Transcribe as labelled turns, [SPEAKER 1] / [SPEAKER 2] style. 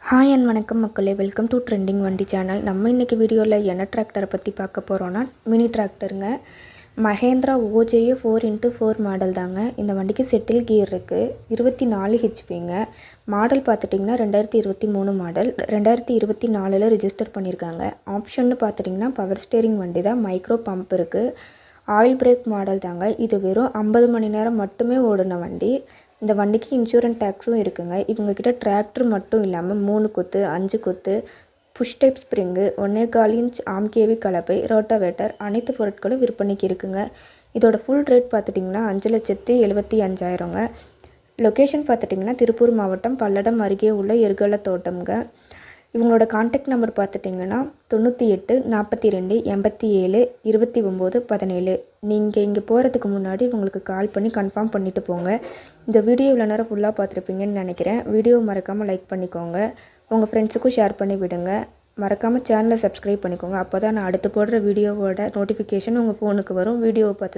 [SPEAKER 1] Hi and வணக்கம் மக்களே, welcome to trending வண்டி சேனல். நம்ம இன்றைக்கி வீடியோவில் என்ன டிராக்டரை பற்றி பார்க்க போகிறோன்னா, மினி டிராக்டருங்க. மஹேந்திரா OJA 4x4 மாடல் தாங்க. இந்த வண்டிக்கு செட்டில் கியர் இருக்குது. 24 ஹெச்பிங்க. மாடல் பார்த்துட்டிங்கன்னா 2023 மாடல். 2024 ரிஜிஸ்டர் பண்ணியிருக்காங்க. ஆப்ஷன்னு பார்த்துட்டிங்கன்னா பவர் ஸ்டேரிங் வண்டி தான். மைக்ரோ பம்ப் இருக்குது. ஆயில் பிரேக் மாடல் தாங்க. இது வெறும் 50 மணி நேரம் மட்டுமே ஓடின வண்டி. இந்த வண்டிக்கு இன்சூரன்ஸ் டேக்ஸும் இருக்குங்க. இவங்கக்கிட்ட டிராக்டர் மட்டும் இல்லாமல் 3 கொத்து, 5 கொத்து, புஷ் டைப் ஸ்ப்ரிங்கு, 1.25 இன்ச் ஆம்கேவி கலப்பை, ரோட்டாவேட்டர் அனைத்து பொருட்களும் விற்பனைக்கு இருக்குங்க. இதோட ஃபுல் ரேட் பார்த்துட்டிங்கன்னா 5,75,000ங்க. லொக்கேஷன் பார்த்துட்டிங்கன்னா திருப்பூர் மாவட்டம் பல்லடம் அருகே உள்ள எருகல தோட்டம்ங்க. இவங்களோட கான்டாக்ட் நம்பர் பார்த்துட்டிங்கன்னா 98 42 87 29 17. நீங்கள் இங்கே போகிறதுக்கு முன்னாடி உங்களுக்கு கால் பண்ணி கன்ஃபார்ம் பண்ணிவிட்டு போங்க. இந்த வீடியோ இவ்வளோ நேரம் ஃபுல்லாக பார்த்துருப்பீங்கன்னு நினைக்கிறேன். வீடியோ மறக்காமல் லைக் பண்ணிக்கோங்க. உங்கள் ஃப்ரெண்ட்ஸுக்கும் ஷேர் பண்ணி விடுங்க. மறக்காமல் சேனலை சப்ஸ்கிரைப் பண்ணிக்கோங்க. அப்போ தான் நான் அடுத்து போடுற வீடியோவோட நோட்டிஃபிகேஷன் உங்கள் ஃபோனுக்கு வரும். வீடியோவை பார்த்து